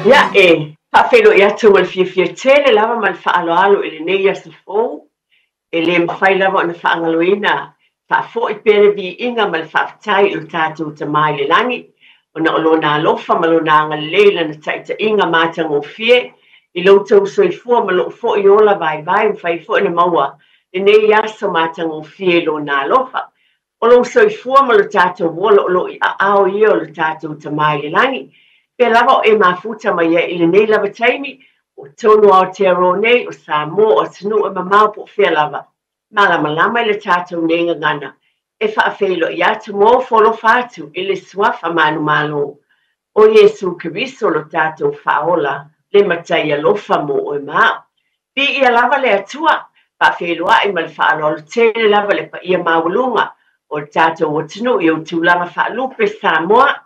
Ya whaafelo ia tau mal fia tele lava mal whaaloalo ele nei a se fou, ele mawhai lava o na whaangaloina, whaafo I pere vi inga mal whaafitai o tātou ta mai le langi, o na olo na alofa malo na anga leila na taita inga mātang o fie, I lo tau soifua malo fo I ola vai mwhai fo na maua, le nei aso mātang o fie lo na alofa, o lo soifua malo tātou wola o lo I ao ia o lo tātou ta mai le langi, pe lava o mafuta mai I le nei lava taimi o tonu Aotearoa o Samoa o tunu mamau po fia lava malama I le tātou nei ngana e whaafeilo I atu mō folo fatu I le suafa manu malo o Yesu Kiriso lo tātou whaola le matai alofa mo o maa pi ia lava le atua whaafeilo ai mal whaaloalo tele lava le pa ia maulunga o tātou o tunu I o tūlanga whaalupe Samoa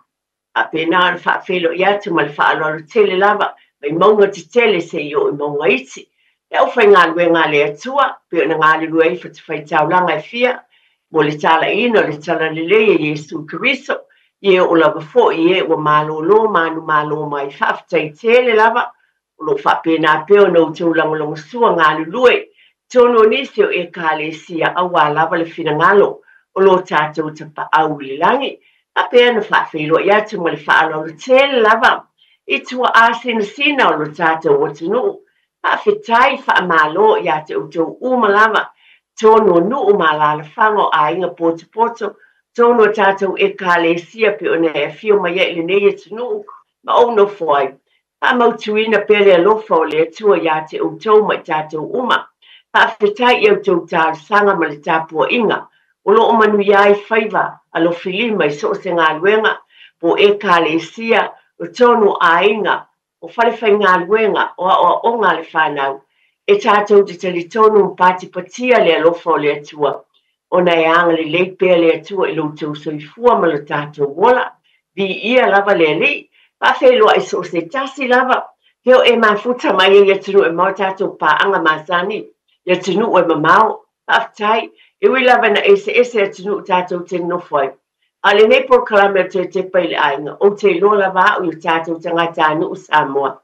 a pena al whaafelo I atu mal whaaloalo tele lava, mai maunga te tele se I o I maunga iti. E au whai ngā lue ngā le atua, pe o na ngā lue I whai taulanga I fia, mo le tala ino, le tala lele e Yesu Kiriso, I o lava fo I o malolo, manu malo mai whaafitai tele lava, o lo whaapena peo no tūlanga sua ngā lue, tono nisi o kale sia awa lava le fina ngalo, o lo tātou tapa au le langi, a pēr na whaafeilo I atu ma le whaaloalo tele lava. I tua sina o lo tātou o tunu. Whaafetai whaamalo I atu o tau uma lava. Tono nuu malala whango a inga poto. Tono tātou kalesia pe o ne fio mai le nei tunu. Ma o no foi. Whaamautuina pele alofa o le atua I atu o tau mai tātou uma. Whaafetai I o tau tāu sanga ma le tāpua inga. O lo o manu iai whaiva alo filima I so se ngā luenga po kalesia o tonu ainga o whalewhai ngā luenga o ngā le whanau e tātou te tali tonu mpati patia le alofa o le atua o nei anga le leipea le atua I lo tau soifua ma lo tātou wola vi ia lava le li pa whelua I so se tasi lava heo mafuta mai ia tunu mau tātou pa anga masani ia tunu mamau aftai E lava na ese atunu tātou te nofoi. A le nei por kalame te pai le ainga. O te lo lava o tātou tangata anu Samoa.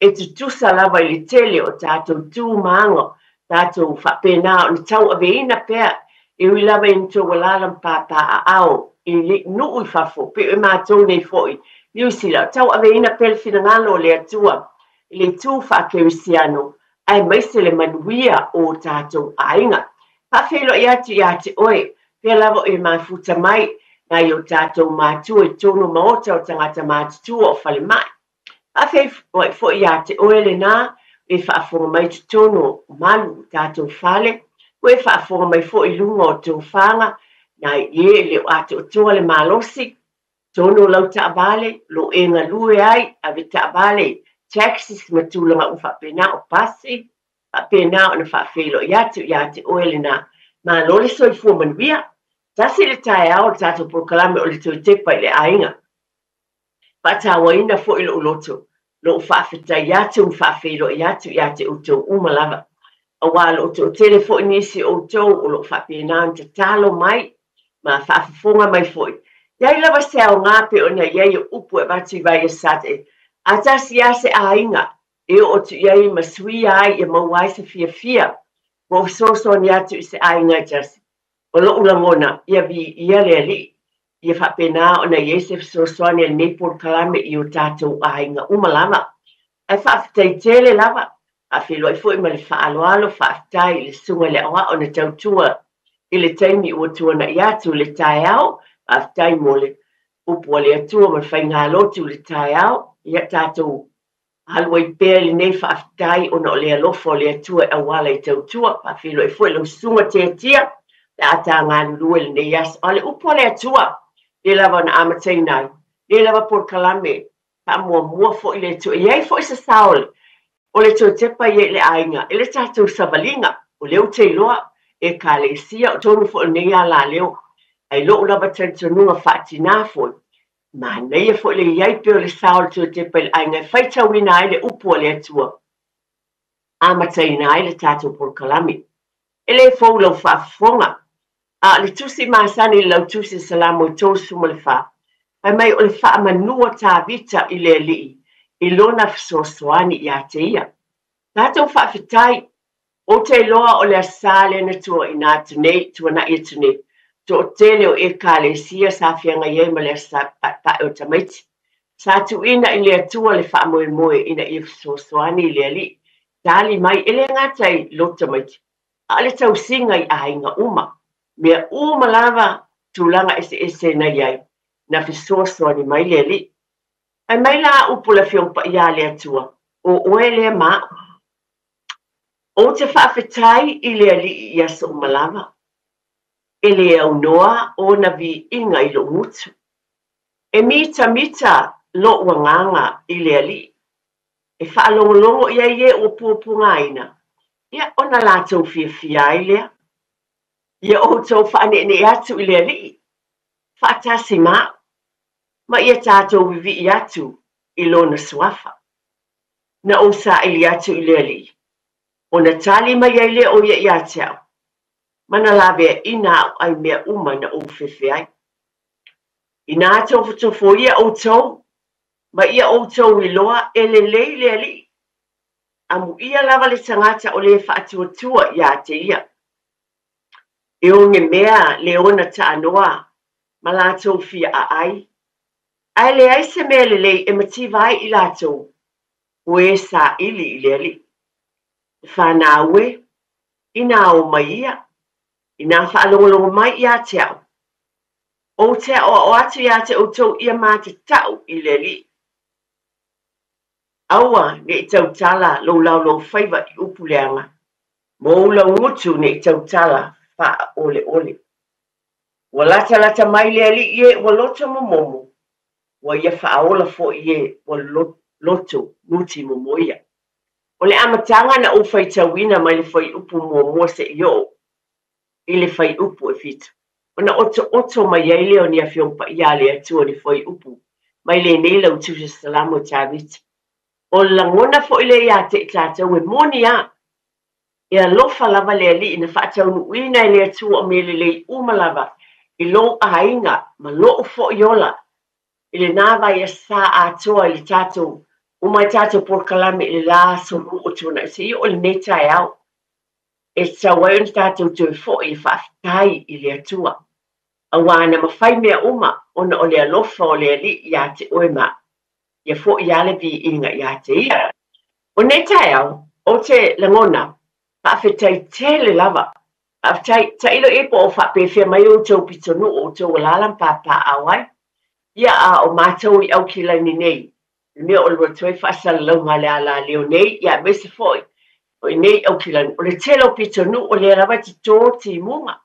E te tusa lava I le tele o tātou tū maango. Tātou whapena o ni tau aveina pea. E lava I nto walalam papa a ao. I li nuu I whafo. Pe mātou nei foi. Niu sila. Tau aveina pel fina ngalo le atua. I le tū whakerisiano. Ai maise le manuia o tātou ainga. Whaafelo I atu oe, pia lava o mafuta mai, na I o tātou mātua I tono maota o tangata mātutua o whale mai. Whaafelo fo I atu oe le nā, e whaafonga mai tu tono malu tātou whale, e whaafonga mai fo I lunga o tō whanga, na le o atu o toa le malosi, tono lau taabale, lo nga lue ai, ave taabale, taxis matulanga o whapena o pasi, pena ona whaafelo I atu oe le nā. Ma lole soifua manuia. Tasi le tae ao le tātou prokalame o le tau tepa I le ainga. Patawaina fo I lo uloto. Lo whaafetai atu mwhaafelo I atu o tau umalava. A wala o tau telefo nisi o tau o lo whaapena anta talo mai. Ma whaafafonga mai foi. Iai lava sao ngāpe o na iai o upu e batu vai e sate. A tasi ase ainga. E o tu iai masui ai e mawai sa fia. Mo so ni atu I se ainga jasi. O lo ulangona, ia le ali. Ia whapena o na Iesef so ni al nepor kalame I o tātou ainga umalama. Ai whaafitai tele lava. A whilo ai fwoi ma le whaaloalo whaafitai le sunga le awa o na tautua. I le taimi o tuana I atu le tae au. Whaafitai mo le upu le atua ma whai ngā lotu le tae au. Ia tātou halua I pēr le nei whaafitai o na o le alofo le atua e wala I tautua. Whaafilo I fwoi lau sunga te atia. Le ata ngā lulua le nei as. O le upo le atua. Le lava na amatei nai. Le lava por kalame. Pa mua fwoi le atua. Iai fwoi sa saole. O le tau tepa I le ainga. E le tātou savalinga. O leo te loa. E ka le sia. O tonu fwoi nei a la leo. Ai lo lava tantonunga whaatina fwoi. Ma nei e fwoi le iai peo le saole tau tepa I le ainga. E whaita wina ai le upo le atua. Amatei nai le tātou por kalame. E le fwoi lau whaafonga. Le tusi masani lau tusi salamo tosu mo le wha. Ai mai o le wha manua tā vita I le li. ilona fesoasoani ia te ia. Tātou whaafetai, o te loa o lea sāle na tua ina atu nei, tua na i atu nei. To o tele o e kālesia sa whianga iei ma lea sa pa o tamaiti. Sa tu ina i lea tua le wha moe moe ina i fesoasoani i lea li. Tāli mai ele ngatai lo tamaiti. A le tau singa i ahinga uma. Mea uma lava tūlanga ese na iai. Na fesoasoani mai lea li. Ai mai la upula fiongpa ia lea tua. O oe lea maa. O te whaafetai i lea li i asa o malama. E lea unoa o na vi inga i lo mutu. E mita lo wanganga i lea li. E whaalongolongo ia ie o pupunga ina. Ia ona lātou fia i lea. Ia o tau whaanene atu i lea li. Whaatasi maa. Ma ia tātou vivi i atu i lona suafa. Na o sa ili atu i lea li. O na tali mai ai le o ia i atiao. Mana lawe ina ai mea uma na o fefe ai. Ina ato futofo ia o tau. Ma ia o tau i loa e le lei le ali. Amu ia lava le tangata o le whaatuatua ia te ia. E o nge mea le ona ta anoa. Ma lātou fia a ai. Ai le ai se mea le lei e mativai i lātou. O e sa ili i le ali. Whanawe, ina o mai ia, ina whaalongolongo mai ia te au. O te o atu ia te o tau ia mā te tau i le li. Aua ne i tau tala lo lau whaiva i upuleanga. Mo ula ngutu ne i tau tala wha ole ole. Wa lata mai le li ie wa loto momomo. Wa ia whaola fo ie wa loto nuti momoia. O le amatanga na o whai tauina mai le whai upu mua se io. I le whai upu e fitu. O na oto mai ei leo ni a whiongpa ia le atua ni whai upu. Mai le neila utusa salamo tāwiti. O langona fo i le ia te tātou e moni a. E a lofa lava le ali ina whaatau nuina i le atua o mele le umalava. I lo a inga ma lo fo i ola. I le nāwa i a sā atoa i le tātou. O mai tātou por kalame i la sonu o tūna. Se i o le netai au. E tawai on tātou tui fo i whaafitai i le atua. A wana mawhai mea uma ona o le alofa o le ali i a te oema. Ia fo i ale vi inga i a te ia. O netai au, o te langona, whaafitai tele lava. Whaafitai ta ilo e po o whaapewhia mai o tau pitonu o tau lalam pāpā awai. Ia a o mātou i au kila ni nei. Mea o lua toi whaasala lau ngā lea la leo nei, ia mese foi. O nei au kilan, o le telo pitonu o le rawa ti tō ti munga.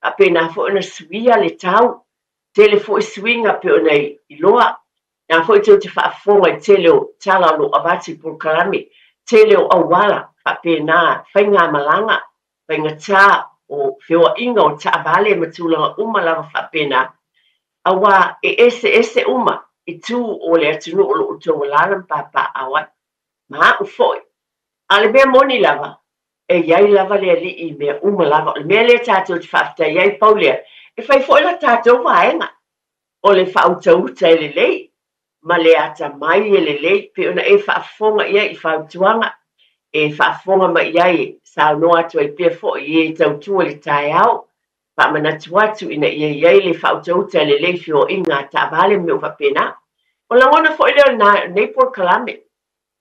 A pe nā fo na suia le tau. Tele fo i swinga pe o nei i loa. Nā fo i tau te whaafonga i tele o tala lo avati por karami. Tele o awala, a pe nā whainga malanga, whainga tā o whioa inga o ta vale matulanga umalawa whapena. Awa e ese uma. I tū o le atunu o lo tō lalam pāpā awai. Mā u foi. Ale mea moni lava. E iai lava le li i mea uma lava. Le mea le tātou te whaafta iai paulea. E whai foi la tātou waenga. O le whautauta e le lei. Ma le ata mai e le lei. Pe ona e whaafonga iai i whautuanga. E whaafonga ma iai. Sa noa atu e pia foi i e tautua le tai au. Pa manatu atu ina iai le whautauta le lei fio inga ta vale me uwa pena. O la ngona fo leo na nei por kalame.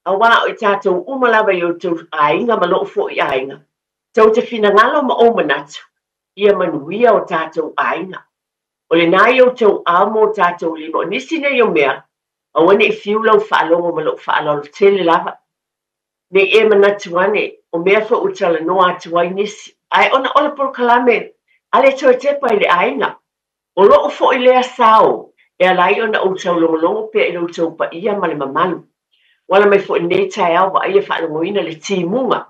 A wā o i tātou umalawa i o tau ainga ma loo fo i ainga. Tau te whina ngalo ma o manatu. Ia manuia o tātou ainga. O le nai o tau amo o tātou limo. Nisi nei o mea. A wane i fiulau whaalongo ma loo whaalolo tele lava. Nei e manatu ane. O mea fo utala no atu ai nisi. Ai ona ola por kalame. Ale toi tepa i le ainga. O loo fo i lea sao. E alai ona o tau longolongo pe i lo tau pa ia ma le mamalu. Wala mai fo i nei tai au wa ia whaalongoina le timunga.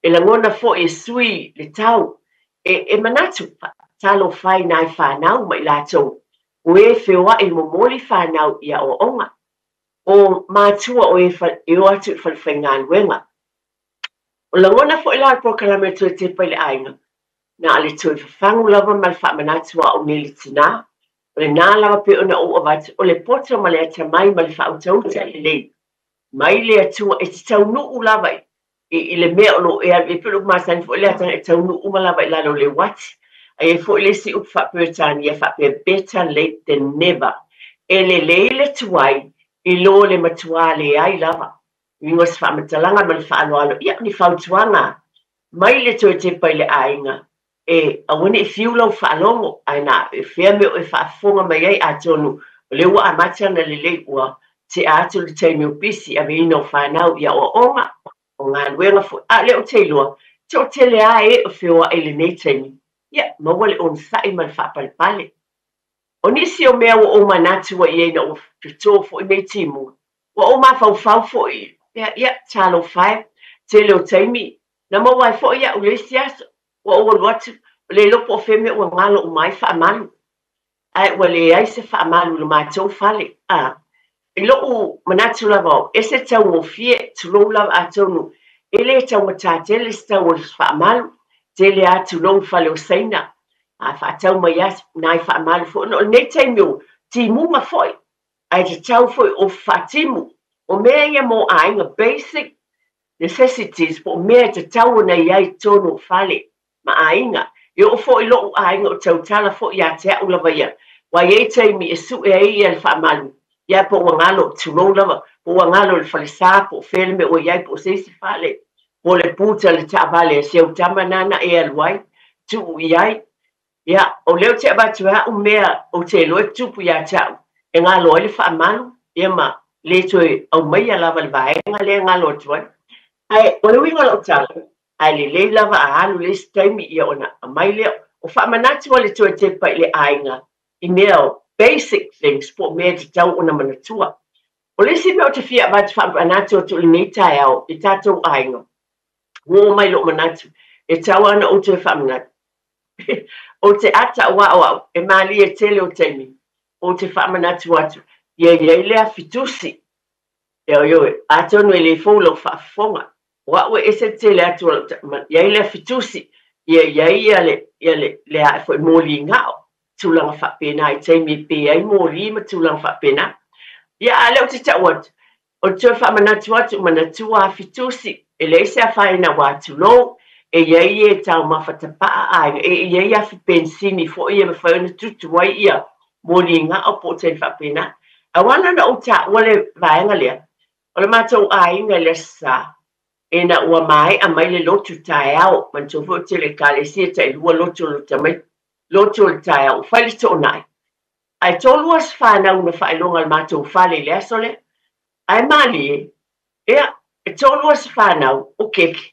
E langona fo i sui le tau. E manatu pa. Talo whai nai whanau mai lātou. O e whioa i momoli whanau ia o onga. O mātua o e o atu i whalwhaingan wenga. O langona fo i lai po kalame toi tepa i le ainga. Na ale toi whangu lava mal whaamanatua o neli tina. O le nā lawa pe ona o awat. O le poto ma le ata mai ma le whautauta i lei. mai le atua e tau nuu lava i le mea lo e pulu masani fo le atanga e tau nuu malava i lalo le wati. Ai fo le si upa whaperetani e whape better late than never. E le tuai i lo le matua le ai lava. Ingo se whamatalanga man whaaloalo. Ia ni whautuanga. Mai le toi te pai le ainga. E awane i fiulau whaalongo. Ai na e whea meo e whaafonga mai ai a tonu. O le ua amatia na le ua. Te atu le teimi upisi a me ino whanau ia o onga. O ngā luenga fu. A leo te lua. Te o te le a e o whioa e le nei teimi. Ia, mawale on sai man whaapalipale. O nisi o mea o manatu wa iei na o whito fo i nei timu. Wa o ma fau fo i. Ia, talo whae. Te leo teimi. Na mawai fo ia ulesi aso. Wa o watu. Le lopo o wheme o ngalo o mai whaamalu. Ai, wa le ai se whaamalu lo mātou whale. E loo manatu lava e se tau o fie tulou lava a tonu. E le tau matatele se tau o whaamalu. Te le a tulou whale o seina. A whaatau mai as nai whaamalu fo. No, nei teimio, ti munga foi. Ai te tau foi o whaatimu. O mea ia mo ainga basic necessities po mea te tau na iai tonu whale ma ainga. E o foi loo ainga o tau tala foi a te au lava ia. Wa e teimi e su e ai ia whaamalu. Ia po wangalo tulou lava. Po wangalo le whale sā po whelme o iai po seisi whale. Po le puta le taavale se au tamanana e aluai. Tu iai. Ia, o leo te abatu ha o mea o te loe tupu ia tau. E ngā loe le whaamalu. Ia ma, le toe au mai a lava le vaenga le ngā loe tuai. Ai, o le winga lo tala. Ai le lava a alu le staimi ia ona a mai leo. O whaamanatu o le toe te pai le ainga. I mea o basic things po mea te tau ona manatua. O le si mea o te fia abatu whaamanatu o tu le nei tai au i tātou ainga. Ngō mai lo manatu. E tau ana o te whaamanatu. O te ata wao e mali e tele o teimi. O te whaamanatu atu. Ia lea fitusi. Ia atonu e le fōlau whaafonga. Wao e se tele atu. Ia lea fitusi. Ia le a fo mōli ngao. Tūlanga whapena i teimi pe ai mōli ma tūlanga whapena. Ia a leo te tau atu. O te whaamanatu atu manatua a fitusi. E le se a whaina watu lo. E iai e tau mawhatapaa ai, e iai a fi pensini fo ia mawhaina tutu wai ia mōni ngā o po te whapena. A wana na o ta wale vaenga lea, o le mātou a inga le sa, e na ua mai a mai le lotu tae au, man tō fo te le kāle sia ta i lua lotu lo ta mai, lotu le tae au, whaile tō nai. Ai tō luas whanau na whailonga le mātou whale lea sole, ai mali e tō luas whanau o keke.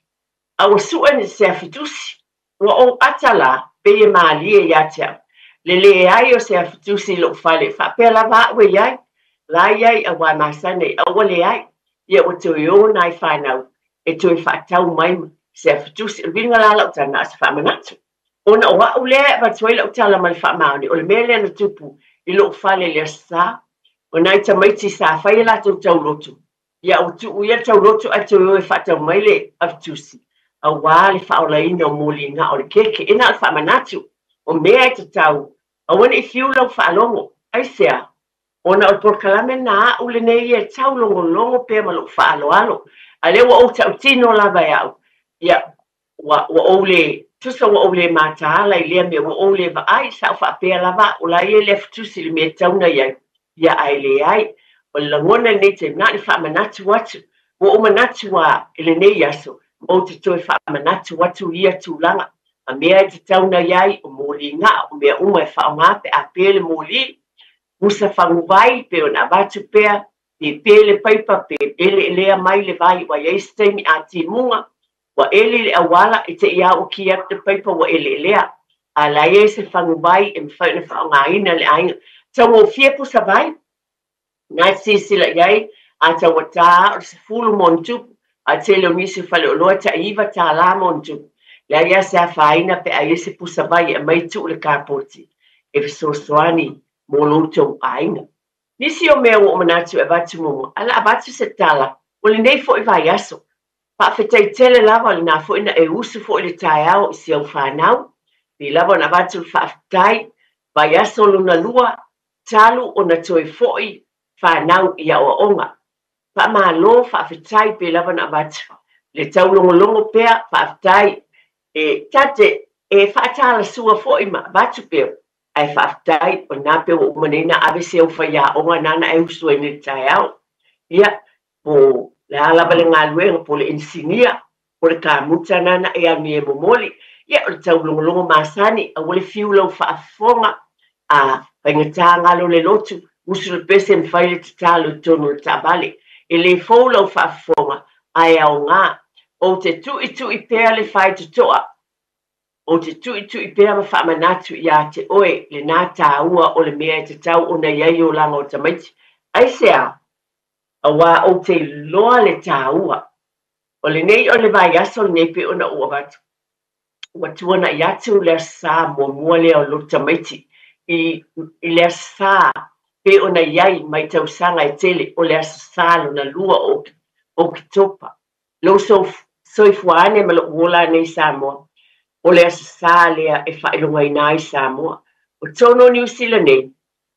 Awa suan se afitusi. Wa o atala pe e mali e yatia. Le ai o se afitusi lo fale. Fa pe la va we yai. La yai a wa masane. Awa le ai. Ia o te o nai whanau. E tu e whaatau mai se afitusi. Vinga la lau tana as whamanatu. Ona o wa ule va tuai lau tala mai whamaoni. O le mele na tupu. I lo fale le sa. O nai ta maiti sa. Whai la tau tau lotu. Ia o tu uia tau lotu a tu e whaatau mai le afitusi. A wale whaolaina o mōli ngā o le keke. Ina al whamanatu. O mea te tau. A wana i whiulau whaalongo. Ai sea. Ona o porkalame nā ule nei e tau longo pēr malo whaaloalo. A le wa o tau tino lava e au. Ia, wa ole, tusa wa ole mātaala i lea mea wa ole va ai sa o whaapea lava. O la ie le ftusi le mea tauna iai. Ia ai le ai. O langona nei te ngā ni whamanatu atu. Wa o manatu wa ele nei aso. O te toi whaamanatu watu ia tūlanga. A mea te tauna iai o mōli ngā, o mea uma e whaonga pe a pēle mōli. Musa whanguvai pe o nā watu pēa, pe pēle paipa pe ele lea mai le vai wa iei steimi a ti munga. Wa ele le awala e te ia o ki ap te paipa wa ele lea. A la iei se whanguvai e mwhaina whaonga ina le ainga. Tau o fiepu sa vai. Nai sisila iai, a tau o tā o se fulu montupu. A te leo nisi whale o loa ta iwa ta la montu. Lea ia se a whaina pe a ese pusa vai e mai tu le kāpoti. E fisosoani mō loutou ainga. Nisi o mea o manatu e vatu momo. Ala a vatu se tala. O le nei fo i vai aso. Pa whetai tele lava le nā fo ina e usu fo i le tae au i si au whanau. Ni lava na vatu whaafitai. Vai aso luna lua. Talu o na toi fo i whanau i a o onga. malo whaafetai pe lava na abatu. Le tau longo pea whaafetai tate whaatala sua fo ima abatu pea. Ai whaafetai o nā peo o manena ave se o whaia o ngā nana e usu e ni tai au. Ia, po le alaba le ngā luenga po le insinia, po le kāmuta nana e ani e momoli. Ia, o le tau longo masani, a wale fiu lau whaafonga a paingata ngalo le lotu, usu le pese mwhaile te talo tonu le tabale. E le fau lau whaafonga, ai au ngā, o te tui pēr le whai tutoa, o te tui pēr ma whaamanatu ia te oe le nā tāua o le mea e te tau o na iai o langa o tamaiti. Ai sea, a wā o te loa le tāua, o le nei o le vai aso le nei pe o na ua batu. Ua tuana i atu le sā mua lea o lo tamaiti, i le sā pe o na iai mai tau sanga e tele o le sā lo na lua o ki topa. Lo soifuane ma lo uola nei Samoa. O le sā lea e whailunga i nai Samoa. O tono New Zealand nei,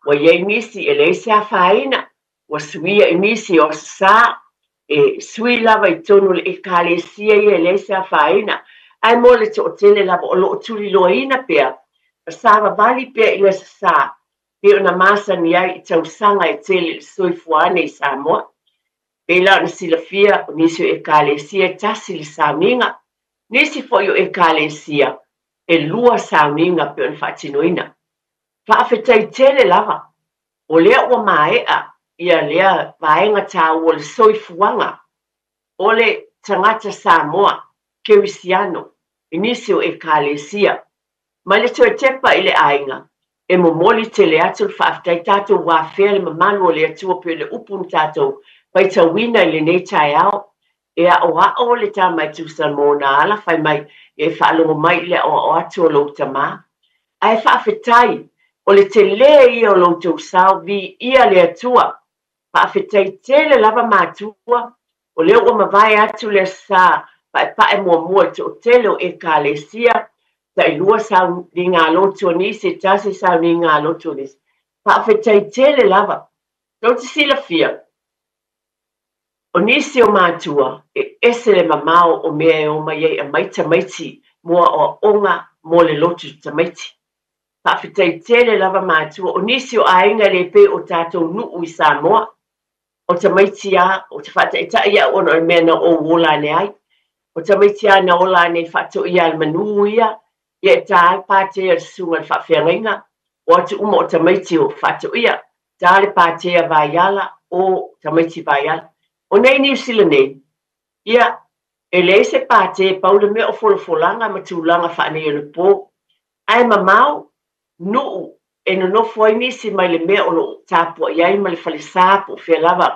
wa iei nisi e le se a whaina, wa suia i nisi o sā, e sui lava i tonu le e kale sia i e le se a whaina. Ai mo le to tele lava o lo tuli loina pea, sā vali pea i le sā, pe o na masa ni ai i tau sanga e tele soifuane i Samoa. Pela na silafia o nisi o e kalesia tasi le sauninga. Nisi fo yo e kalesia e lua sauninga pe on fatinoina. Whaafetai tele lava. O lea ua maea ia lea vaenga tau o le soifuanga. O le tangata Samoa, Kerisiano, nisi o e kalesia. Ma le toe tepa i le ainga. E momoli tele atu whaafetai tatou wafea le mamanu o le atua pe le upun tatou. Pai tawina i le nei tai au, e a o le tā mai tūsa mōna ala, whai mai e whaalongo mai le o atu o louta mā. Ai whaafetai, o le te le i o louta usau, vi ia le atua, whaafetai tele lava mātua, o leo o mawai atu le sā, pai pae mua te o tele o e kālesia, ta i lua sau ni ngā loto nisi, tasi sau ni ngā loto nisi. Whaafetai tele lava, tau te sila fia, o nisi o mātua, e ese le mamao o mea e o mai e maita maiti mua o onga mo le lotu tamaiti. Whaafetai tele lava mātua, o nisi o ainga le pe o tātou nuu i Samoa, o tamaiti a, o te whata e tai a ono e mea na o wola ne ai, o tamaiti a na ola ne whato ia al manu ia, e tāi pāte a sunga le whawhiangainga, o atu uma o tamaiti o whato ia, tāle pāte a vaiala o tamaiti vaiala. O nei New Zealand nei, ia, e le se pāte pau le mea o folofolanga ma tūlanga whaanei o le pō. Ai mamau, nuu, e no fwai nisi mai le mea o lo tāpua iai ma le whale sāpu whia lava,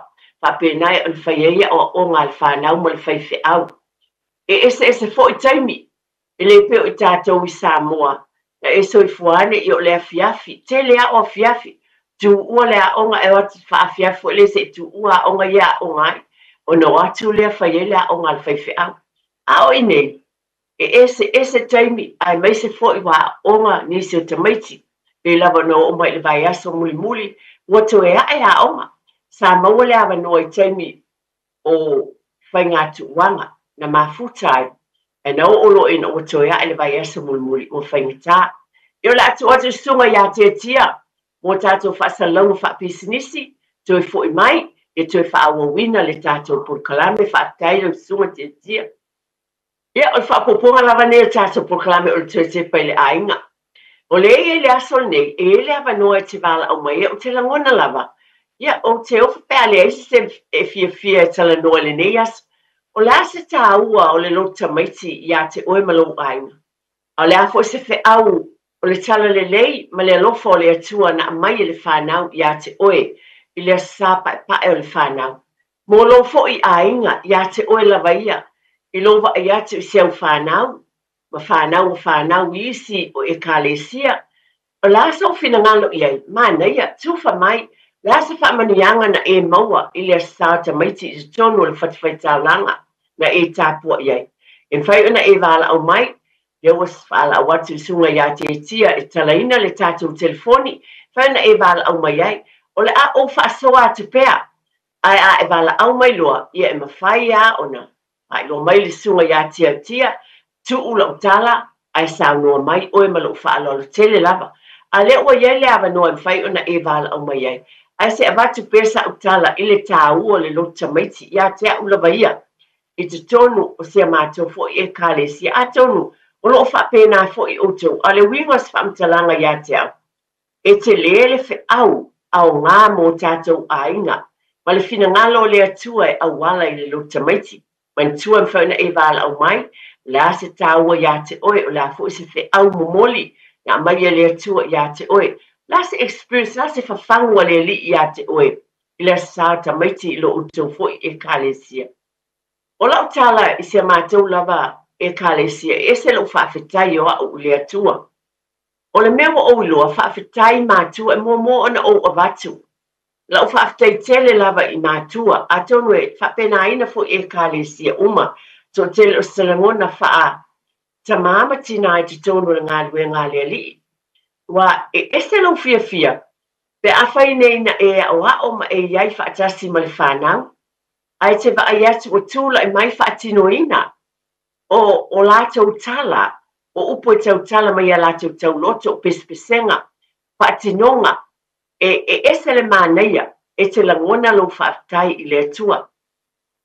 whapēnai o le whaiaia o ngā le whanau ma le whaiwhi au. E ese fo i taimi, e le peo i tātou i Samoa, na e soifuane i o le afiafi, te lea o afiafi, tu ua lea onga e wati whaafiafu, le se tu ua onga ia onga ai, o no atu lea whaie lea onga le whaiwhi au. Ao i nei, e ese taimi, ai mai se fo i wa onga nisi o tamaiti, pe lava no o mai le vai aso muli, wato e a onga, sa maua lea wa no i taimi o whaingatu wanga, na mafutai, e na o olo ina wato e a le vai aso muli, o whaingata. Io la atu sunga ia te tia, mo tātou whaasalangu whaapisinisi, toi fo i mai, e toi whaawawina le tātou porkalame, whaatai lau sunga te tia. Ia, o whaapoponga lava nei o tātou porkalame o le toi te pai le ainga. O le e le asol nei, e le ava noa te wala au mai, o te langona lava. Ia, o te ofa pēa le eisi se e fia e tala noa le nei as. O le ase tā ua o le lota maiti ia te oe malo ainga. O le afo se fe au, o le tala le lei, ma le alofa o le atua na mai le whanau ia te oe, i le sāpa e pae o le whanau. Mō lo fo i ainga ia te oe lava ia, i lova i atu i seau whanau, ma whanau isi o e kālesia. O lasa o whina ngalo i ai, mana ia, tuwha mai, lasa whamanianga na e maua i le sāta maiti i tonu le whatiwhaitau langa na e tāpua i ai. En whai ona e wala au mai, ia was wala watu sunga ia te tia e talaina le tātou telefoni, whaina e wala au mai ai, o le a o whaasoa te pea, ai e wala au mai loa ia e mawhai a ona ai loa mai le sunga ia tia tu ula utala ai sa noa mai oe malo whaalolo tele lava a le ua iai le awa noa mwhai ona e wala au mai ai se avatu pesa utala ile tā ua le lo tamaiti ia tea ula vaia i te tonu o sea mātou fo e kāle si a tonu o lo whapena fo i oto a le wingos whamtalanga ia tea e te lele fe au ngā mō tātou a inga ma le fina ngalo le atua e au wala i le lo tamaiti man tua mwhauna e wala au mai la se tāua ia te oe o la fo se fe au momoli na mai le atua ia te oe la se experience la se whawhangua le li ia te oe i le sa tamaiti lo utou fo e kālesia o lau tala i se mātou lava e kālesia e se lo whawhetai o au le atua o le mea o uloa whawhetai mātua e mō ana o avatu lau whawhetai tele lava i mātua a tonu e whapena ina fo e kālesia uma so tele o salangona wha tamama tina i te tonu le ngā lea li wa e se lo fia pe a whai nei na e o a ma e iai whaatasi ma le whanau ai te wa ai atu o tūla i mai whaatino ina o lātou tala o upo e tau tala mai a lātou tau loto o pespesenga whaatinonga e se le māneia e te langona lo whaatai i le atua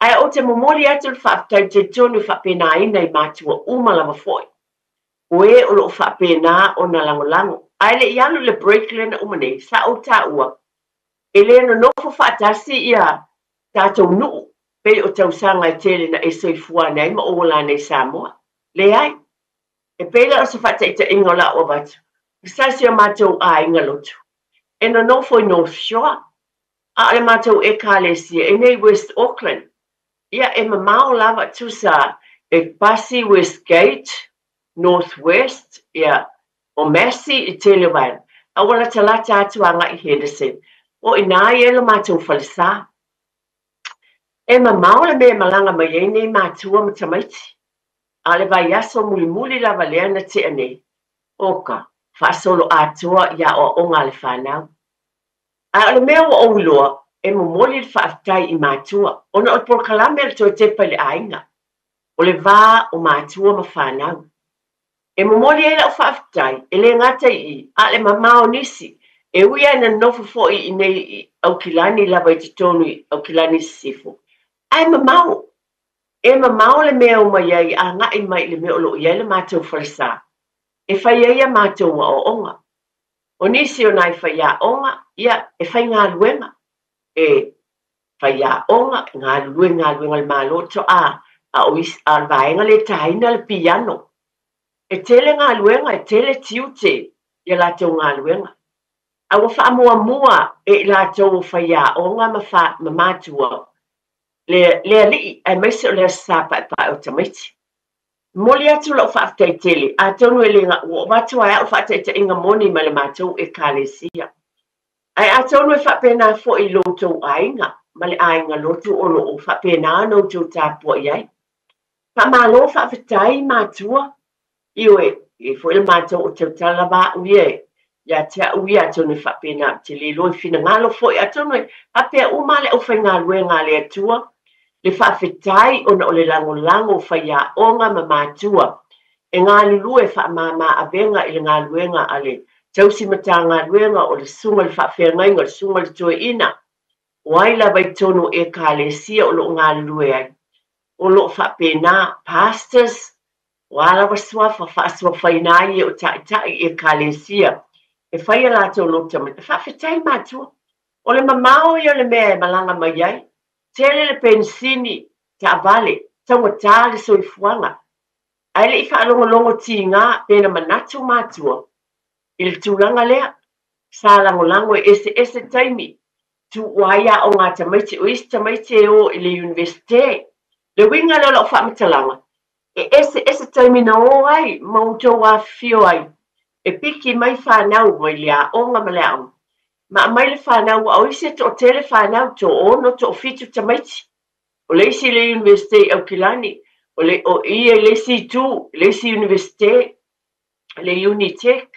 ai o te momoli atu le whaatai te tonu whaapena ina i mātua umalawa foi oe o lo whaapena o na langolango ai le ianu le break lena umane sa o ta ua e le no nofo whaatasi ia tātou nuu pe o tau sanga i tele na e soifua nei ma o la nei Samoa le ai e pele o se whaatai te ingola o batu kisasi o mātou a inga lotu e no nofo i North Shore a le mātou e kālesia e nei West Auckland ia e mamao lava tusa e pasi Westgate North West ia o Massey i tele wai a wala talata atuanga i Henderson o ina i elo mātou whalisa e mamao le mea malanga mai e nei mātua ma tamaiti a le vai aso muli lava lea na te anei oka whaasolo atua ia o onga le whanau a le mea o ouloa e momoli le whaatai i mātua ona o porkalame le toi tepa le ainga o le vā o mātua ma whanau e momoli e lau whaatai e le ngata i a le mamao nisi e uia na nofo foi i nei au kilani lava i te tonu au kilani sifo ai mamao le mea o mai ai a ngai mai le mea o lo iai le mātou whalisa e whai ia mātou wa o onga o nisi o nai whai a onga ia e whai ngā luenga e whai a onga ngā luenga le māloto a vaenga le taina le piano e tele ngā luenga e tele tiute ia lātou ngā luenga a wa wha mua e lātou whai a onga ma mātua le ali ai mai se o le sapa e pa o tamaiti moli atu lau whaatai tele a tonu e le ngā o watu ai au whaatai te inga moni ma le mātou e kālesia ai a tonu e whapena fo i loto ainga ma le ainga loto ono o whapena no tō tāpua iai pa malo whaatai mātua iwe e fo il mātou o tau talaba uie ia tea uia tonu whapena te le loi fina ngalo fo i a tonu e hapea umale au whai ngā luenga le atua le whaafetai ona o le lango whai a onga ma mātua e ngā lulu e whaamama a venga i le ngā luenga a le tausi mata ngā luenga o le sunga le whaafea ngainga le sunga le toe ina waila vai tono e kālesia o lo ngā lulu e ai o lo whaapena pastors wala waswafa whaaswa whainai o tai e kālesia e whai a lātou lo tamata whaafetai mātua o le mamao i o le mea e malanga mai ai tele le pensini ta vale taua tale soifuanga ai le ifa longo tinga pena manatu matua il tulanga lea sa lango ese taimi tu waya o ngā tamaiti o isi tamaiti o i le universite le winga lo whamatalanga ese taimi na o ai mauto wa fio ai e piki mai whanau mai lea o ngā malea ma mai le whanau au isi to tele whanau to ono to fitu tamaiti o le isi le universite au kilani o ia le si tu le si universite le Unitec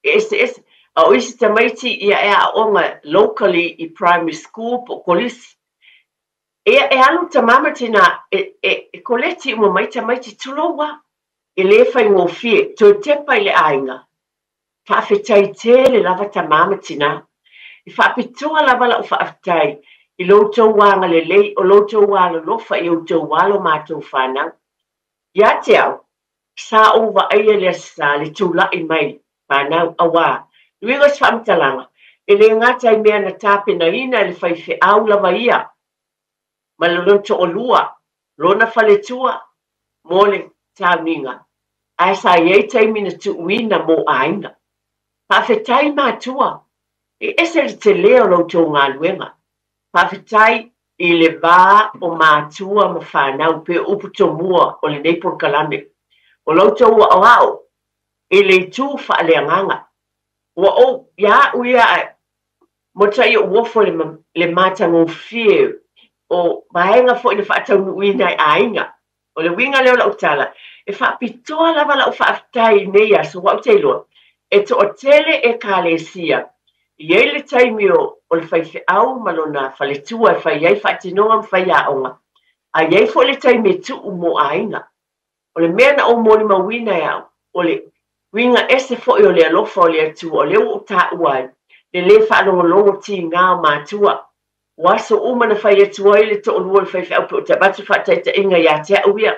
ese au isi tamaiti ia ea onga locally i primary school po kolisi e alu tamama tina e koleti mo maiti tulowa e le fai ngofie to tepa ile ainga fa fetai tele lava tamama tina i fa pitoa lava la fa aftai i lo to wanga le o lo to walo lo fa i to walo ma to fana ya teo sa over ai le sa le tula i mai fana awa luiga fam talanga ele ngata i mea na tape na ina le fai fe au lava ia ma lo to olua lona faletua mole taminga asa ye taimina tu wina mo ainga pa fetai matua e ese te leo lo to ngaluenga pa fetai i le va o matua ma whanau pe upu to mua o le neipur kalame o lo to o au e le tu fa le nganga o ya uia mo tai o fo le mata ngo fie o vaenga fo le fa tau wina ainga o le winga leo la utala e fa pitoa lava la fa tai nei so wa telo e to tele e kalesia ye le taimio o le fai au malona fa le tua fa ye fa tino am fa ya onga a ye fo le taimi tu mo ainga o le mena o mo ni mawina ya o le winga ese fo o le alofa o le tu o le uta uai le fa lo ti nga matua waso uma na fai tu ai le to lo fai au po te batu fa te inga ya te uia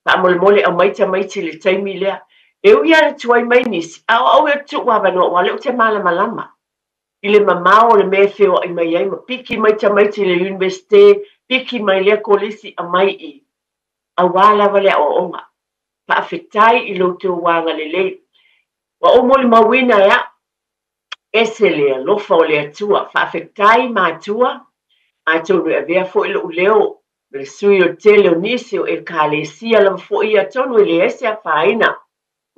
ta mole a maiti le taimi lea e uia tu ai mai nisi au e tu wa no wale te mala malama ile mamao le mefeo ai mai ai piki maiti le universite piki mai le kolisi a mai i a wala vale o onga fa afetai i lo te wanga le wa o mole mawina ya ese le lofa o le atua fa afetai matua a tonu e vea fo ilo leo le sui o tele o nisi o e kalesia la fo ia tonu le ese a faina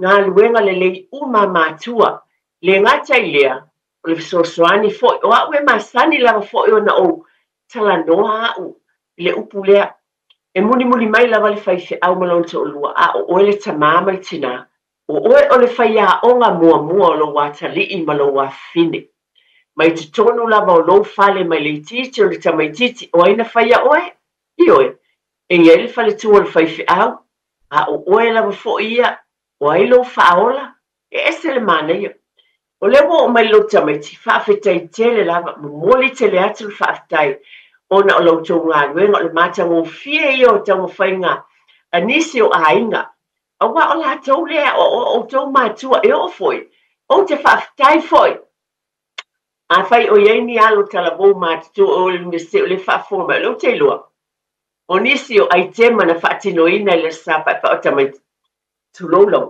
ngā luenga le uma matua le ngata ilea o le sosoani fo o awe masani la fo o na o tala noa au le upu lea e muni mai la vale fai fe au malonto o lua a o le tamama le tina o le fai a onga mua lo watali i malo wa fine mai te tonu lava o lo fale mai le titi o le tamaititi o aina fai a oe i oe e ia le fale tu o le fai fe au a o oe lava fo ia o ai lo faola e ese le mana ia o le wo mai lo tamaiti fa fetai tele lava moli tele atu fa fetai ona o lo to ngā luenga o le mata ngō fie ia o tau whainga anisi o ainga a wa o la tau lea o tau matua e o foi o te fa fetai foi a fai o iei ni alo tala bo matu o le mese o le fa forma lo te loa o nisi o ai tema na fa tino ina le sapa pa o tamaiti tulolo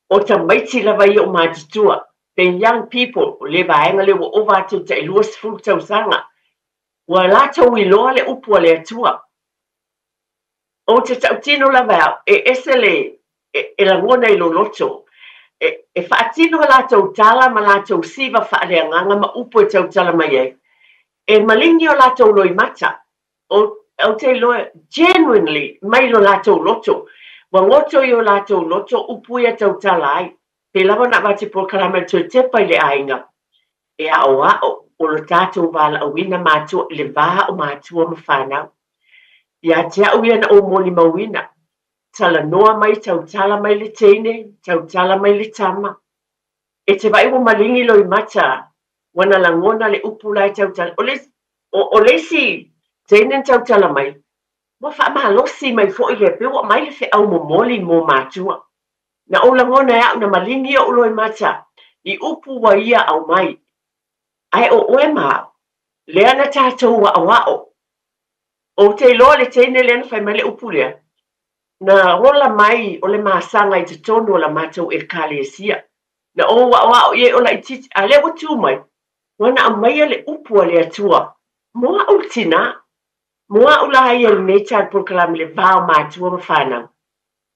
o tamaiti lava i o matutua the young people le vaenga le o vatu te luas fu tau sanga wa la tau i loa le upu le atua o te tau tino lava e esele e la ngona i lo loto e whaatino la tau tala ma la tau siva whaaleanganga ma upu e tau tala mai e malingi o la tau loi mata o te loa genuinely mai lo la tau loto wa ngoto i o la tau loto upu e tau tala ai pe lava na vati por kalama tu te pai le ainga e a o lo tatou vala o wina matua le va o matua ma whanau ia te au ia na o moli mawina tala noa mai tau tala mai le teine tau tala mai le tama e te vai o malingi loi mata wana langona le upu lai tau tala o le si teine tau tala mai mo wha mahalosi mai fo i le peo mai le fe au mo moli mo matua na o langona ya na malingi o loi mata i upu wa ia au mai ai o oe ma le ana tātou wa awao o te loa le teine le ana fai mai le upu lea na rola mai o le masanga i te tonu o la mātou e kalesia na o wa awao ie o la i titi a le watu mai wana a mai le upu le atua moa o tina moa o la hai el mecha por kalami le vao mātua ma whanau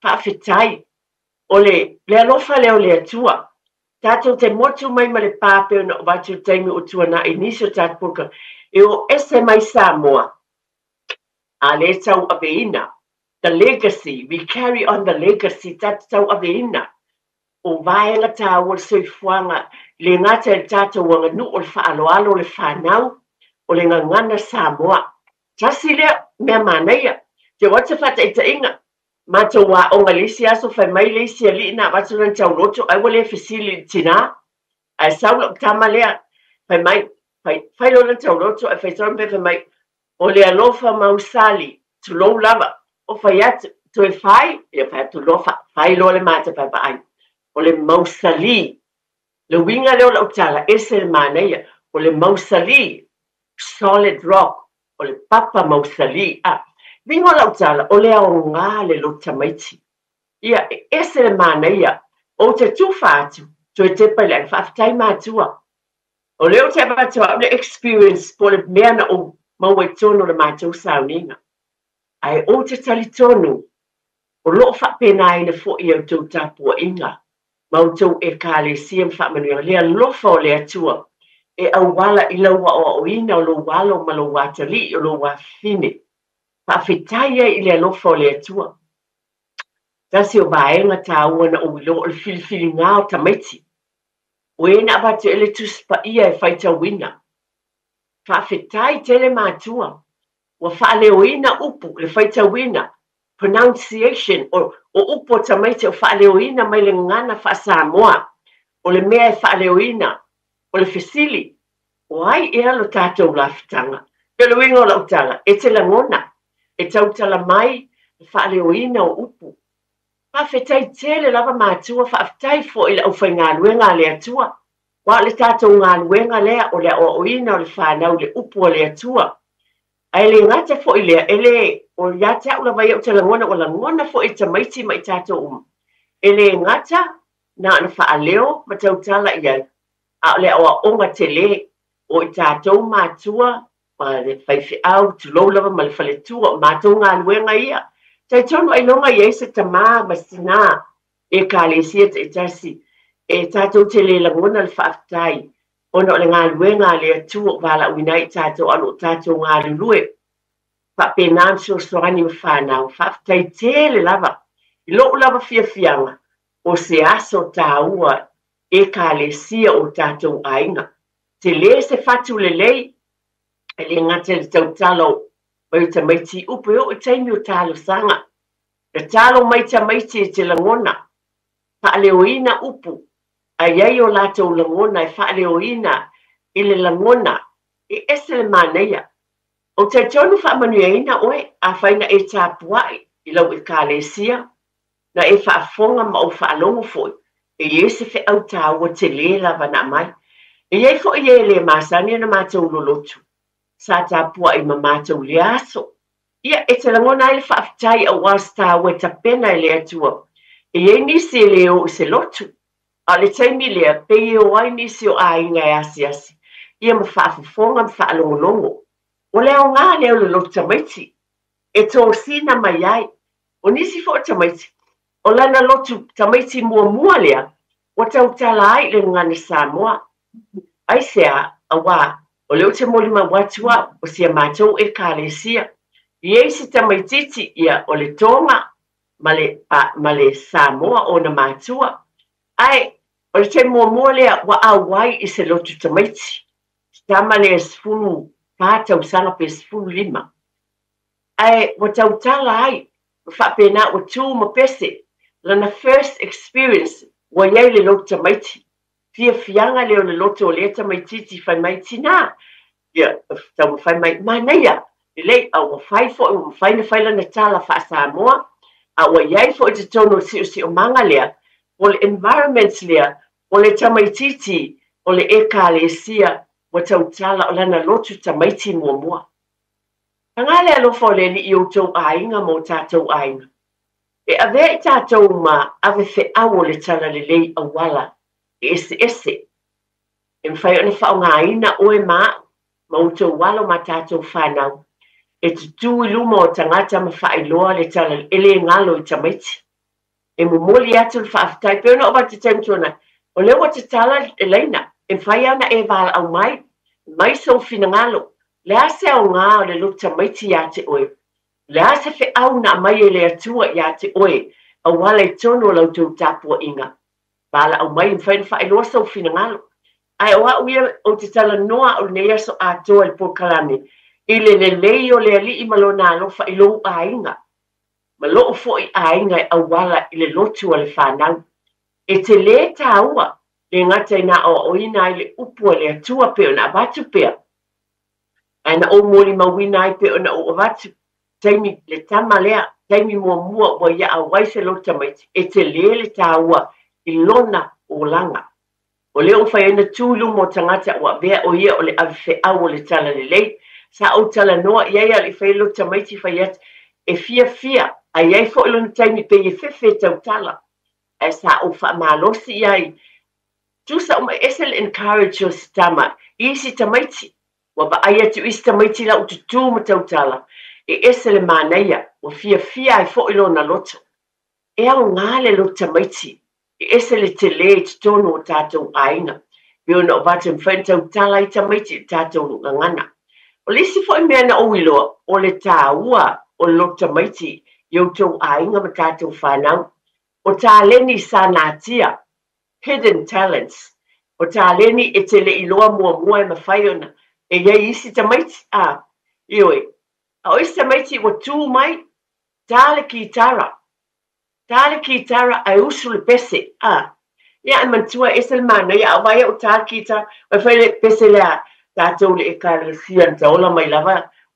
whaafetai o le alofa leo le atua tātou te motu mai ma le pāpeo na o watu taimi o tuana i niso tātou puka e o ese mai Samoa a le tau aveina the legacy we carry on the legacy tātou aveina o vaenga tāu o soifuanga le ngata e tātou wanga nu o le whaaloalo le whanau o le ngangana Samoa tasi lea mea mana ia te wata faataʻitaʻiga matou aʻoga lisi aso fai mai le isi alii na watu lana tauloto ai ua lē fesili tinā ae sau loʻu tama lea fai mai fai lo lana tauloto e faitonu pe fai mai o le alofa mausali tulou lava o fai atu toe fai ia fai atu lofa fai lo le matapapaʻai o le mausali le uiga leo laʻu tala ese le manaia o le mausali solid rock o le papa mausali vingo laʻu tala o le aogā le lo tamaiti ia ese le manaia o te tufa atu toe tepa i le ai faafetai matua o leo te apatoa le experience po le mea na o maua i tonu le matou sauniga ae o te talitonu o loo faapena ina foʻi au tou tapuaʻiga mautou ekalesia ma faamanuiga le alofa o le atua e auala i lau aʻoaʻoina o lou alo ma lou atalii o lou afine faafetai ai i le alofa o le atua tasi o vaega tāua na ou i loo o le filifiligā o tamaiti ue na avatu e le tusipaia e faitauina faafetai tele matua ua faaleoina upu le faitauina pronunciation o upu o tamaiti o faaleoina mai le gana faasamoa o le mea e faaleoina o le fesili o ai ea lo tatou lafetaga pe le uiga o laʻu tala e te lagona e tautala mai le faaleoina o upu faafetai tele lava matua faafetai foʻi le ʻaufaigaluega a le atua ua le tatou galuega lea o le aʻoaʻoina o le fanau le upu o le atua ae le gata foʻi lea e lē o iā te aʻu lava ia o te lagona ua lagona foʻi tamaiti ma i tatou uma e lē gata na ona faaleo ma tautala i ai a o le aʻoaʻoga te lē o i tatou matua ma le faifeʻau tulou lava ma le faletua o matou galuega ia taitonu ailoga i ai se tamā ma sinā e kalesia taʻitasi e tatou te lē lagona le faafetai ona o le galuega a le atua o valaʻuina ai tatou alo o tatou galulue faapena ma soasoani ma fanau faafetai tele lava i loʻu lava fiafiaga o se aso tāua e kalesia o tatou aiga te lē se fatu lelei e le gata le tautalo mai tamaiti upu e o taimi o talosaga le talo mai tamaiti e te lagona faaleoina upu aiai o latou lagona e faaleoina i le lagona e ese le manaia o taitonu faamanuiaina oe afaina e tapuaʻi i lau e kalesia na e faafoga ma ou faalogo foʻi e iai se feʻau tāua te lē lava na mai e iai foʻi e lē masani ana matou lolotu sa tapuaʻi ma matou le aso ia e te lagona ai le faafetai auā se tāua e tapena e le atua e iai nisi e lē o i se lotu a le taimi lea pei o ai nisi o aiga e asiasi ia ma faafofoga ma faalogologo o le aogā lea o le lotu tamaiti e tosina mai ai o nisi foʻi tamaiti o lana lotu tamaiti muamua lea ua tautala ai le gana Samoa ai sea auā o leo te moli mauatu a'u o sia matou e kalesia iai se tamaitiiti ia o le toga ma le Samoa ona matua ai o le te muamua lea ua au ai i se lotu tamaiti tama le 10 patausaga pe 15 ai ua tautala ai faapena ua tu ma pese lana first experience ua iai le lotu tamaiti fiafiaga lea o le loto o lea tamaitiiti fai mai tinā ia tau fai mai manaia lelei aua fai foʻi ua faina fai lana tala faasamoa a ua iai foʻi te tonu o siʻosiʻomaga lea o le environment lea o le tamaitiiti o le ekalesia ua tautala o lana lotu tamaiti muamua aga le alofa o le alii outou aiga mo tatou aiga e avea i tatou ma ave feʻau o le tala lelei auala e ese e mafai ona faaaogāina oe ma outou alo ma tatou fanau e tutū i luma o tagata ma faailoa le tala e lē galo i tamaiti e momoli atu le faafetai pe ona o vatetaimu tona o lea ua tatala e laina e mafai ana e valaau mai soufinagalo le a se aogā o le lotu tamaiti iā te oe le a se feʻau na mai e le atua iā te oe auala i tonu o lautou tapuaʻiga valaau mai e mafai na faailoa soufinagalo ae o aʻu ia o te talanoa o lenei aso atoa i le pokalame ile lelei o le ali ma lona alofa I lou aiga ma loo foʻi aiga e auala I le lotu o le fanau e te lē tāua le gata ina aʻoaʻoina ai le upu o le atua pe ona avatu pea ana o moli mauina ai pe ona o avatu taimi le tama lea taimi muamua ua iaʻa ai se lo tamaiti e te lē le tāua I lona olaga o lea o fai ana tulu mo tagata ua vea o ia o le avefeʻau o le tala lelei sa o talanoa I ai a le fai lo tamaiti fai atu e fiafia ai ai foʻi lona taimi pe e fefe tautala e sa o faamalosi I ai tusa uma ese le encourage o se tama isi tamaiti ua vaai atu isi tamaiti lau tutū ma tautala e ese le manaia ua fiafia ai foʻi lona loto e aogā le lo tamaiti e ese le telē totonu o tatou aiga pe ona o vatu mafai tautala I tamaiti I tatou gagana o le isi foʻi mea na ou iloa o le tāua o lo tamaiti I outou aiga ma tatou fanau o tāleni sa natia hidden talents o tāleni e tele iloa muamua e mawhai ona e iai isi tamaiti ioe a o isi tamaiti ua tū mai tāle kitara ai usu le pese ia e mantua ese le mana ia a vai o tāle kitara o whai le pese lea tātou le ekalesia na taola mai lava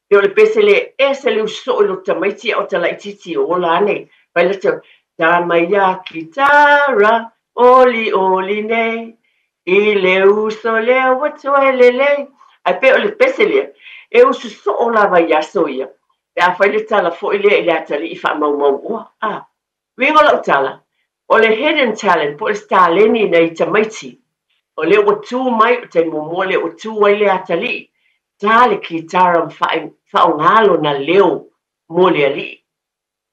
e o le pese le ese le uso o lo tamaiti o talaititi o la ane whai le tau Tamaya kitara oli oli nei I le uso le watoe lele ai pe o le pese le e usu so o lava yaso ia e a whai le tala fo ile I le atali I wha mau ua wingo lau tala o le hidden talent po le staleni nei tamaiti o le watu mai o te momo le watu ai le atali tale kitara whaongalo na leo mo le ali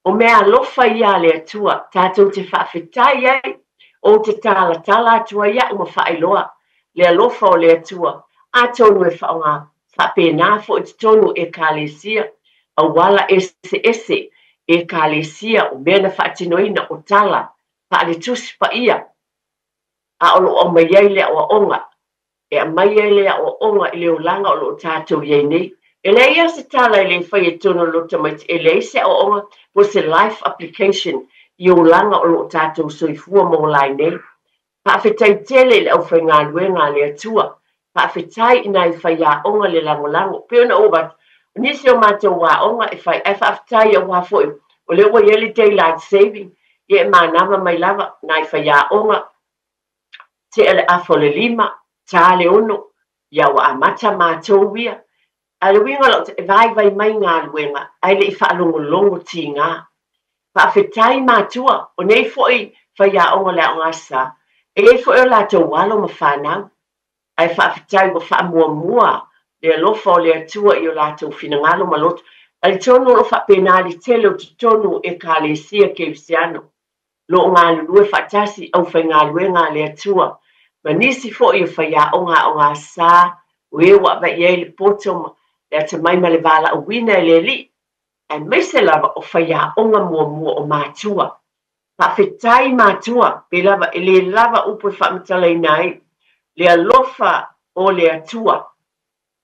o mea alofa ia le atua tātou te whaafetai ai o te tala atua ia uma whaailoa le alofa o le atua a tonu e whaonga whapena fo te tonu e kālesia a wala ese e kālesia o mea na whaatinoina o tala whaale tusi pa ia a olo o mai ai le o onga e a mai ai le o onga I le o langa o lo tātou iei nei e le ia se tala I le whai e tono lo tamaiti e le se o onga po se life application I o langa o lo tātou soifua mo lai nei whaafetai tele le au whai ngā luenga le atua whaafetai ina I whai a onga le lango pe ona o bat nisi o mātou wā onga e whai e whaafetai o whafoi o le ua yeli daylight saving e mānama mai lava na I whai a onga te ele afo le 5 tā le 1 ia wa amata mātou wia ale winga lo te vai mai ngā luenga ai le I whaalongolongo ti ngā whaafetai mātua o nei foi whai a onga le onga sa e ei foi o lātou walo ma whanau ai whaafetai wa whaamuamua le alofa o le atua I o lātou finangalo ma loto ai tonu lo whaapenali tele o te tonu e kālesia ke usiano lo ngā lulue whaatasi au whai ngā luenga le atua ma nisi foi o whai a onga sa ue wa vai ei le potom le ata mai ma le vala o wina le li ai mai se lava o whai a onga mua o mātua whaafetai mātua pe lava e le lava upo whaamatala I nai le alofa o le atua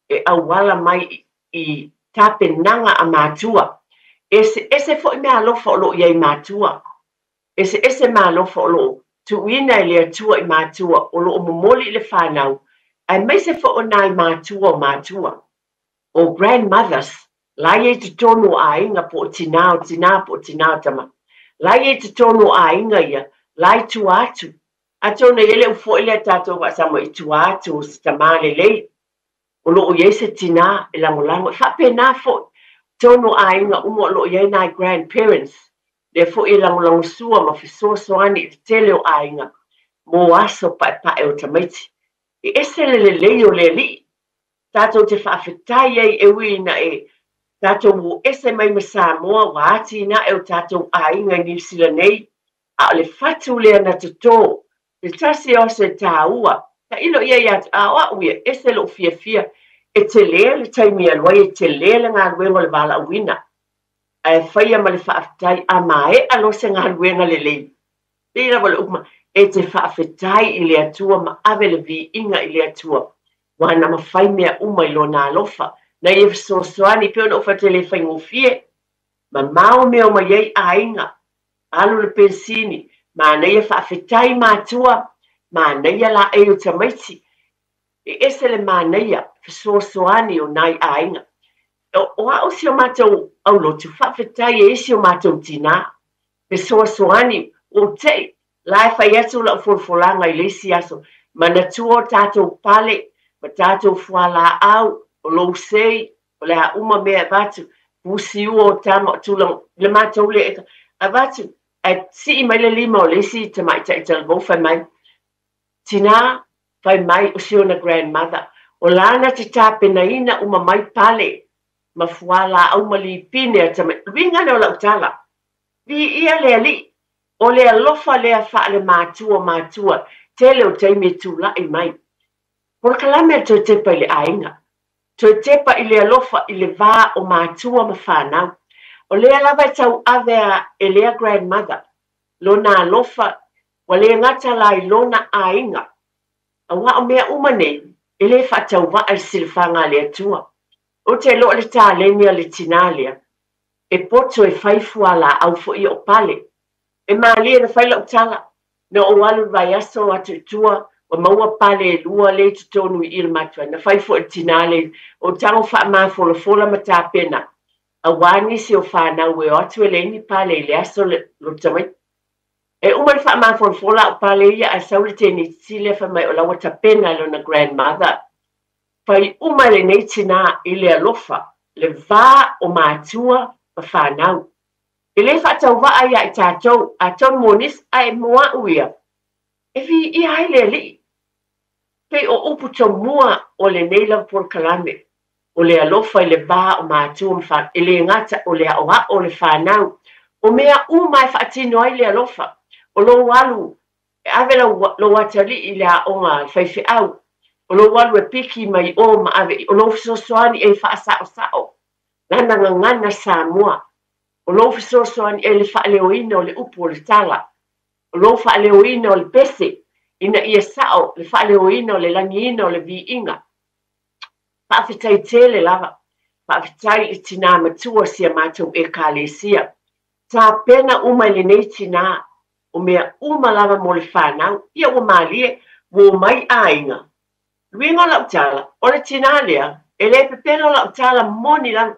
e awala mai I tapenanga a mātua ese foi mea alofa o lo iai mātua ese mea alofa o lo tuina I le atua I mātua o lo momoli le whanau ai mai se foi o nai mātua o grandmothers lai e te tonu a inga po tina tama lai e te tonu a inga ia lai tu atu a tonu ele u fo ele tatou wa samo I tu atu o se tamale lei o lo ye se tina e langolango fa pena fo tonu a inga umo lo ye nai grandparents le fo e langolango sua ma fiso ani te tele o a inga mo aso pa e o tamaiti e ese le o le li tātou te whaafetai ei e wina e tātou ese mai ma Samoa wa ati na e o tātou ainga New Zealand nei a le fatu lea na tato le tasi o se tāua ta ilo ia iat a uia ese lo fia e te lea le taimi alwai e te lea le ngā ruenga le wala wina e whaia ma le whaafetai a mae alo se ngā ruenga le lei Ira wale ukma e te whaafetai I le atua ma ave le vi inga I le atua wana mawhai mea umai lo nā lofa na ia fesoasoani pe ona o faatele faigofie ma mao mea o mai ai aiga alu le pensini manaia faafetai matua manaia laʻei o tamaiti e ese le manaia fesoasoani o nai aiga o a'o si o matou aulotu faafetai e isi o matou tinā fesoasoani o tei la e fai atu la folafolaga i le isi aso manatua o tatou pale ma tatou fualaau o lou sei o le aʻuma mea vatu pusiua o tama o tulaga le matou le avatu ai si'i mai le lima o le isi tamaʻitaʻi talavou fai mai tinā fai mai o siona grandmother o lana te tapenaina uma mai pale ma fualaau ma lipine a luigana o laʻutala viia le ali'i o le alofa lea faale matua tele o taimi e tulaʻi mai o le kalame a toe tepa i le aiga toe tepa i le alofa i le vā o matua ma fanau o lea lava e tauave a e lea grandmother lona alofa ua le gata la i lona aiga auā o mea uma nei e lē faatauva'a i le silifaga a le atua o te lo'o le tāleni a le tinā lea e poto e fai fualaau fo'i o pale e malia na fai laʻutala na o alu vaiaso atu itua ua maua pale e lua le totonu i le matua na fai fo'i le tinā le o tago fa'amafolafola ma tapena auā nisi o fanau e o atu e leini pale i le aso lo tamaiti e uma le fa'amafolafola o pale ia a sau le tenititi le fai mai o laua tapena lona grandmother fai uma lenei tinā i le alofa le vā o matua ma fanau e lē faatauva'a ia i tatou a tonu monis ae moa'u ia e vi'ia ai le ali'i pei o upu tomua o lenei lau polokalame o le alofa i le vā o matua ma fanau e lē gata o le a'oa'o o le fanau o mea uma e fa'atino ai le alofa o lou alu e ave lou atali'i i le a'oga le faife'au o lou alu e piki mai o ma ave o lou fesoasoani e fa'asa'osa'o lana gagana Samoa o lou fesoasoani e le fa'aleoina o le upu o le tala o lou fa'aleoina o le pese ina ia sa'o le fa'aleoina o le lagiina o le vi'iga fa'afetai tele lava fa'afetai i tinā matua sia matou ekalesia tapena uma i lenei tinā o mea uma lava mo le fanau ia ua malie ua mai aiga luiga o laʻutala o le tinā lea e lē pepena o laʻutala moni lava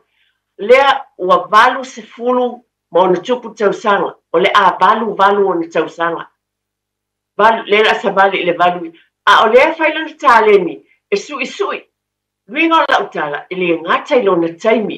lea ua 80 ma ona tupu tausaga o le a valu ona tausaga le la'asavali i le valu a o lea fai lona taleni e suʻisuʻi luiga o laʻutala e lē gata i lona taimi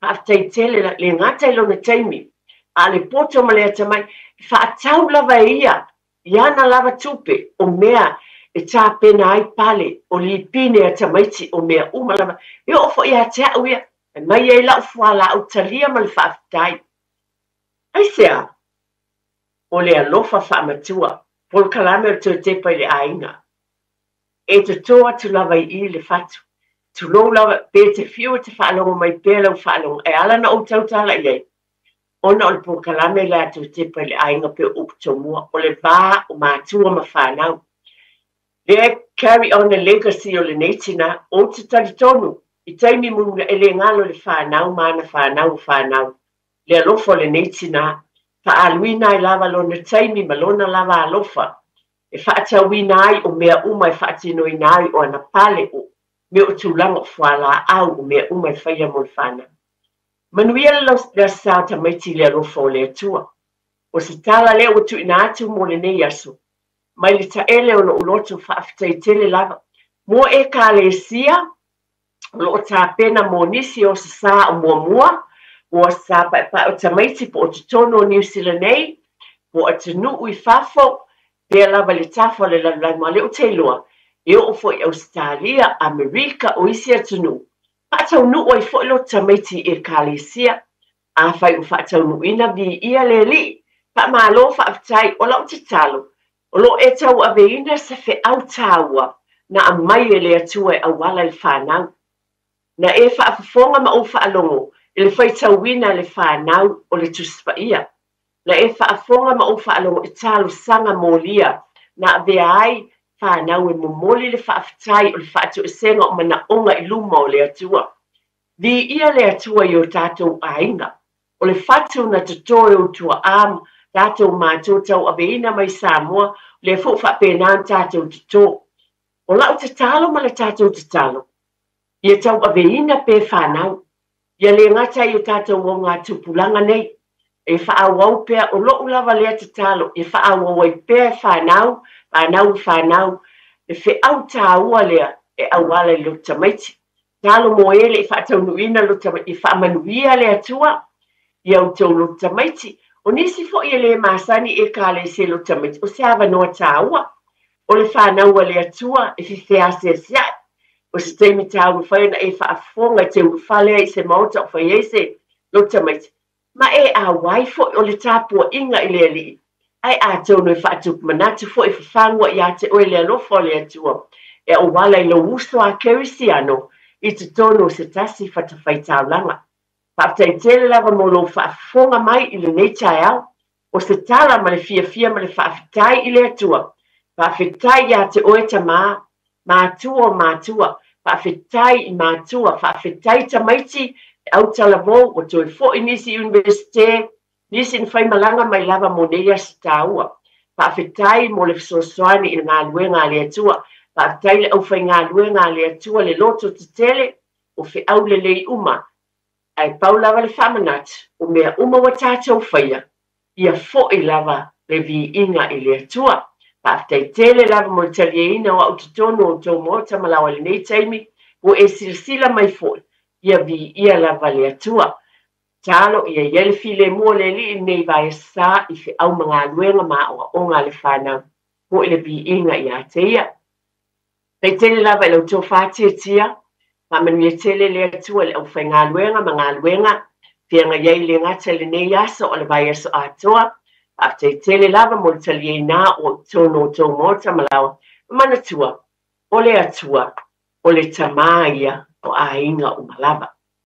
fa'afetaitele le gata i lona taimi a le poto ma le atamai fa'atau lava e ia iana lava tupe o mea e tapena ai pale o lipine atamaiti o mea uma lava e o fo'i a te a'u ia e mai ai la'u fuala'au talia ma le fa'afetai ai sea o le alofa fa'amatua polokalame o toe tepa i le aiga e totō atu lava i le fatu tulou lava pe te fiu te fa'alogo mai pea lau fa'alogo e ala na outou tala i ai ona o le polokalame le atu tepa i le aiga pe o upu tomua o le vā o matua ma fanau le carry on the legacy o lenei tinā o te talitonu i taimi muna e lē galo le fanau mana fanau le alofa o lenei tinā fa'aaluina ai lava lona taimi ma lona lava alofa e fa'atauina ai o mea uma e fa'atinoina ai o ana pale o me o tulaga o fualaau o mea uma e faia mo le fanau manuia le asā tamaiti le alofa o le atua o se tala lea ua tuuina atu mo lenei aso mai le taʻele ona ulotu fa'afetaitele lava mo ekalesia o lo'o tapena mo nisi o se sā o muamua ua sa pa'epaʻe o tamaiti po o totonu o niusila nei po atunu'u i fafo pea lava le tafa o le lalolai ma le o te iloa e o'o fo'i Australia Amerika o isi atunu'u fa'ataunu'u ai fo'i lo tamaiti ekalesia a fai o fa'ataunu'uina vi'ia le ali'i fa'amālō fa'afetai o la'u tatalo o lo e tauaveina se fe'au tāua na amai e le atua e auala le fanau na e fa'afofoga ma ou fa'alogo i le faitauina le fanau o le tusipa'ia na e fa'afoga ma ou fa'alogo e talosaga molia na avea ai fanau e momoli le fa'afetai o le fa'atu'esega o mana'oga i luma o le atua Vi ia le atua i o tātou ainga. O le fatu na tutoe o tua am, tātou mātou tau aveina mai Samoa, le fo whapena tātou tuto. O lau te talo ma le tātou te talo. Ia tau aveina pe whanau. Ia le ngata i o tātou o ngā tupulanga nei. E whaawau pea o loo lava lea te talo. E whaawau ai pea whanau, whanau. E whiau tā ua lea e awala i lo tamaiti. Talo mo ele i whaatau nuina lo tamaiti. I whaamanuia lea tua. Ia o tau lo tamaiti. O nisi fo i le masani e ka le se lo tamaiti. O se awa noa tā ua. O le whanau a lea tua e whiwhea se siai. O se teimi tāu whaina e whaafonga te uwhalea i se mauta o whai eise lo tamaiti. Ma e a waifo o le tāpua inga i lea li. Ai a tau no e whaatuk manatu fo e whawhangua i a te oe lea lofo lea tua. E o wala i lo uso a kerisiano i te tono se tasi whatawhai tāu langa. Whaatai tele lava mo lo whaafonga mai i le nei tai au. O se tala ma le fia ma le whaafitai i lea tua. Whaafitai i a te oe ta mātua. Whaafitai i mātua. Whaafitai ta maiti au talavo o toi fo inisi universite nisi in fai malanga mai lava moneia staua pa fetai mo le sosoani in ngā luenga le atua pa fetai le au fai ngā luenga le atua le loto tele o fe au le lei uma ai pau lava le whamanat o mea uma wa tātou whaia ia fo i lava le vi inga i le atua pa fetai tele lava mo le talieina o au tutono o tau mota malawa le nei taimi o e sirsila mai fo ia vi ia lava le atua. Talo ia yele file mua le li nei vai sa i fe au mga luenga ma o ngā le whanau. Ko ile vi inga i a te ia. Pei tele lava i lau tō whātia tia. Ma manu ia tele le atua le au whai ngā luenga ma ngā luenga. Pia ngā iei le ngata le nei asa o le vai aso atoa. A te tele lava mo le tali e nā o tono o tō mota malawa. Mana tua, o le atua, o le tamā ia o a inga o malava.